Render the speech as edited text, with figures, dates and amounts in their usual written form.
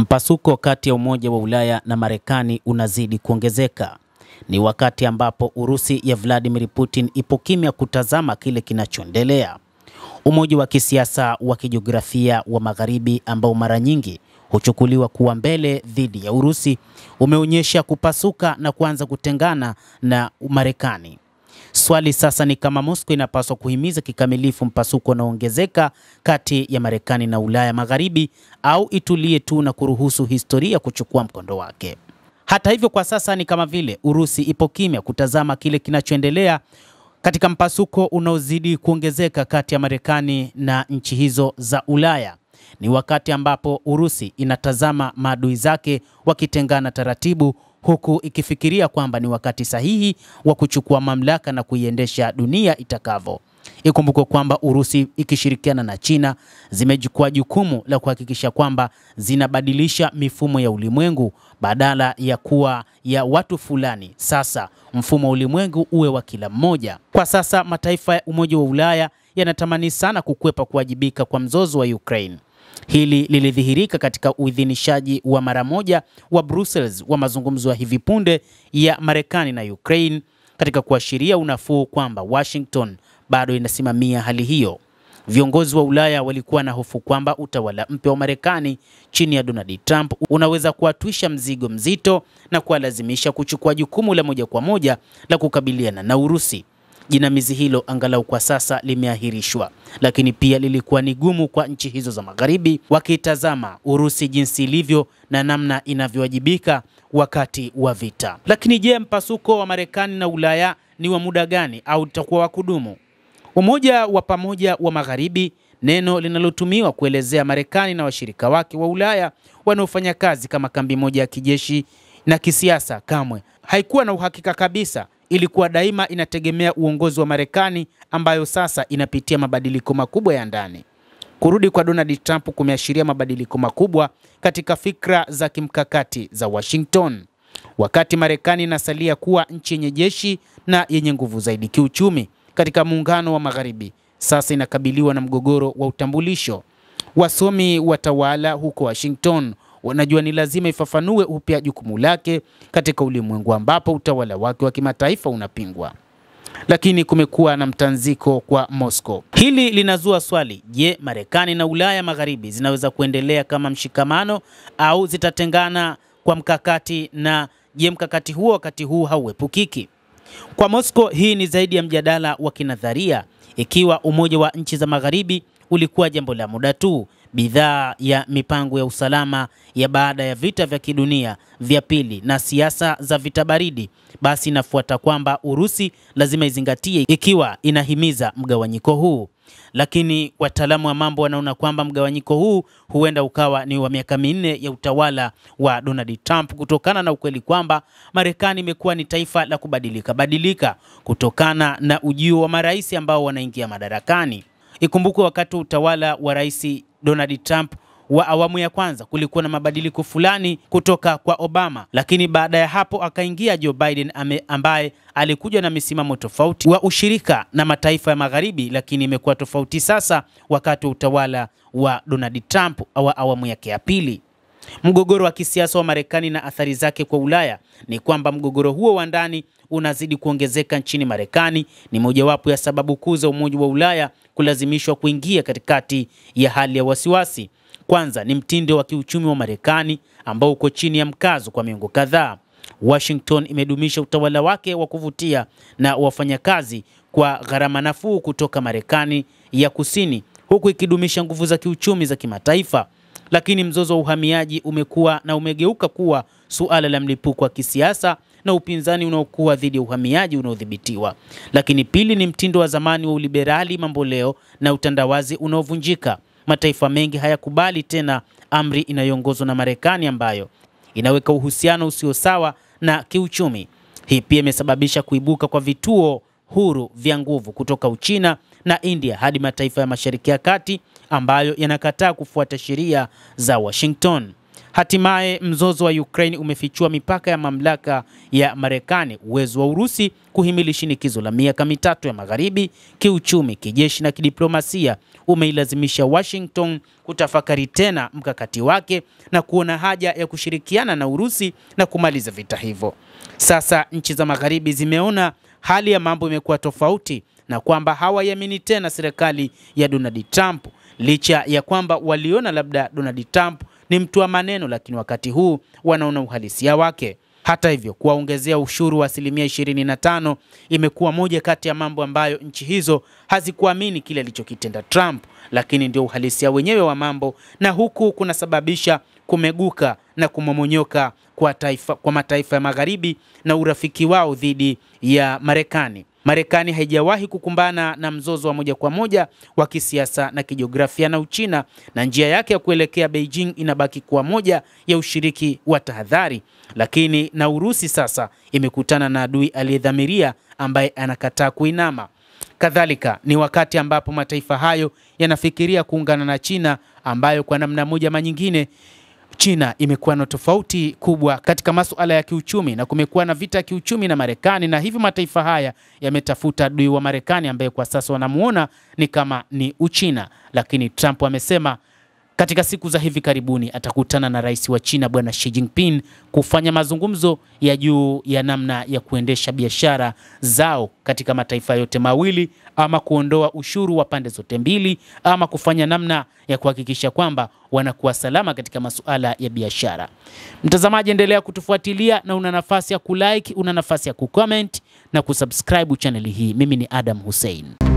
Mpasuko kati ya Umoja wa Ulaya na Marekani unazidi kuongezeka. Ni wakati ambapo Urusi ya Vladimir Putin ipo kimya kutazama kile kinachoendelea. Umoja wa kisiasa wa kijiografia wa Magharibi ambao mara nyingi huchukuliwa kuwa mbele dhidi ya Urusi umeonyesha kupasuka na kuanza kutengana na Marekani. Swali sasa ni kama Moscow inapaswa kuhimiza kikamilifu mpasuko unaoongezeka kati ya Marekani na Ulaya Magharibi au itulie tu na kuruhusu historia kuchukua mkondo wake. Hata hivyo, kwa sasa ni kama vile Urusi ipo kimya kutazama kile kinachoendelea katika mpasuko unaozidi kuongezeka kati ya Marekani na nchi hizo za Ulaya. Ni wakati ambapo Urusi inatazama maadui zake wakitengana taratibu, huku ikifikiria kwamba ni wakati sahihi wa kuchukua mamlaka na kuiendesha dunia itakavyo. Ikumbukwe kwamba Urusi ikishirikiana na China zimechukua jukumu la kuhakikisha kwamba zinabadilisha mifumo ya ulimwengu badala ya kuwa ya watu fulani. Sasa mfumo wa ulimwengu uwe wa kila mmoja. Kwa sasa mataifa ya Umoja wa Ulaya yanatamani sana kukwepa kuwajibika kwa mzozo wa Ukraine. Hili lilidhihirika katika uidhinishaji wa mara moja wa Brussels wa mazungumzo ya hivi punde ya Marekani na Ukraine, katika kuashiria unafuu kwamba Washington bado inasimamia hali hiyo. Viongozi wa Ulaya walikuwa na hofu kwamba utawala mpya wa Marekani chini ya Donald Trump unaweza kuwatwisha mzigo mzito na kuwalazimisha kuchukua jukumu la moja kwa moja la kukabiliana na Urusi. Jinamizi hilo angalau kwa sasa limeahirishwa, lakini pia lilikuwa ni gumu kwa nchi hizo za Magharibi wakitazama Urusi jinsi ilivyo na namna inavyowajibika wakati wa vita. Lakini je, mpasuko wa Marekani na Ulaya ni wa muda gani au utakuwa wa kudumu? Umoja wa pamoja wa Magharibi, neno linalotumiwa kuelezea Marekani na washirika wake wa Ulaya wanaofanya kazi kama kambi moja ya kijeshi na kisiasa, kamwe haikuwa na uhakika kabisa. Ilikuwa daima inategemea uongozi wa Marekani ambayo sasa inapitia mabadiliko makubwa ya ndani. Kurudi kwa Donald Trump kumeashiria mabadiliko makubwa katika fikra za kimkakati za Washington. Wakati Marekani inasalia kuwa nchi yenye jeshi na yenye nguvu zaidi kiuchumi katika muungano wa Magharibi, sasa inakabiliwa na mgogoro wa utambulisho. Wasomi watawala huko Washington wanajua ni lazima ifafanue upya jukumu lake katika ulimwengu ambapo utawala wake wa kimataifa unapingwa. Lakini kumekuwa na mtanziko kwa Moscow. Hili linazua swali, je, Marekani na Ulaya Magharibi zinaweza kuendelea kama mshikamano au zitatengana kwa mkakati, na je, mkakati huo wakati huu hauepukiki? Kwa Moscow hii ni zaidi ya mjadala wa kinadharia. Ikiwa umoja wa nchi za Magharibi ulikuwa jambo la muda tu, bidhaa ya mipango ya usalama ya baada ya vita vya kidunia vya pili na siasa za vita baridi, basi inafuata kwamba Urusi lazima izingatie ikiwa inahimiza mgawanyiko huu. Lakini wataalamu wa mambo wanaona kwamba mgawanyiko huu huenda ukawa ni wa miaka minne ya utawala wa Donald Trump, kutokana na ukweli kwamba Marekani imekuwa ni taifa la kubadilika kutokana na ujio wa marais ambao wanaingia madarakani. Ikumbukwe wakati wa utawala wa Rais Donald Trump wa awamu ya kwanza kulikuwa na mabadiliko fulani kutoka kwa Obama, lakini baada ya hapo akaingia Joe Biden ambaye alikuja na misimamo tofauti wa ushirika na mataifa ya Magharibi, lakini imekuwa tofauti sasa wakati wa utawala wa Donald Trump wa awamu yake ya pili. Mgogoro wa kisiasa wa Marekani na athari zake kwa Ulaya ni kwamba mgogoro huo wa ndani unazidi kuongezeka nchini Marekani. Ni mojawapo ya sababu kuu za Umoja wa Ulaya kulazimishwa kuingia katikati ya hali ya wasiwasi. Kwanza ni mtindo wa kiuchumi wa Marekani ambao uko chini ya mkazo kwa miongo kadhaa. Washington imedumisha utawala wake wa kuvutia na wafanyakazi kwa gharama nafuu kutoka Marekani ya Kusini, huku ikidumisha nguvu za kiuchumi za kimataifa. Lakini mzozo wa uhamiaji umekuwa na umegeuka kuwa suala la mlipuko wa kisiasa na upinzani unaokuwa dhidi ya uhamiaji unaodhibitiwa. Lakini pili ni mtindo wa zamani wa uliberali mamboleo na utandawazi unaovunjika. Mataifa mengi hayakubali tena amri inayoongozwa na Marekani ambayo inaweka uhusiano usio sawa na kiuchumi. Hii pia imesababisha kuibuka kwa vituo huru vya nguvu kutoka Uchina na India hadi mataifa ya Mashariki ya Kati ambayo yanakataa kufuata sheria za Washington. Hatimaye mzozo wa Ukraine umefichua mipaka ya mamlaka ya Marekani. Uwezo wa Urusi kuhimili shinikizo la miaka mitatu ya Magharibi kiuchumi, kijeshi na kidiplomasia umeilazimisha Washington kutafakari tena mkakati wake na kuona haja ya kushirikiana na Urusi na kumaliza vita hivyo. Sasa nchi za Magharibi zimeona hali ya mambo imekuwa tofauti na kwamba hawaiamini tena serikali ya Donald Trump, licha ya kwamba waliona labda Donald Trump ni mtu wa maneno, lakini wakati huu wanaona uhalisia wake. Hata hivyo, kuwaongezea ushuru wa 25% imekuwa moja kati ya mambo ambayo nchi hizo hazikuamini kile alichokitenda Trump, lakini ndio uhalisia wenyewe wa mambo, na huku kunasababisha kumeguka na kumomonyoka kwa mataifa ya Magharibi na urafiki wao dhidi ya Marekani. Marekani haijawahi kukumbana na mzozo wa moja kwa moja wa kisiasa na kijiografia na Uchina, na njia yake ya kuelekea Beijing inabaki kuwa moja ya ushiriki wa tahadhari. Lakini na Urusi sasa imekutana na adui aliyedhamiria ambaye anakataa kuinama. Kadhalika ni wakati ambapo mataifa hayo yanafikiria kuungana na China, ambayo kwa namna moja ama nyingine China imekuwa na tofauti kubwa katika masuala ya kiuchumi na kumekuwa na vita ya kiuchumi na Marekani, na hivyo mataifa haya yametafuta adui wa Marekani ambaye kwa sasa wanamuona ni kama ni Uchina. Lakini Trump amesema katika siku za hivi karibuni atakutana na rais wa China Bwana Xi Jinping kufanya mazungumzo ya juu ya namna ya kuendesha biashara zao katika mataifa yote mawili, ama kuondoa ushuru wa pande zote mbili, ama kufanya namna ya kuhakikisha kwamba wanakuwa salama katika masuala ya biashara. Mtazamaji, endelea kutufuatilia na una nafasi ya kulike, una nafasi ya kucomment na kusubscribe channel hii. Mimi ni Adam Hussein.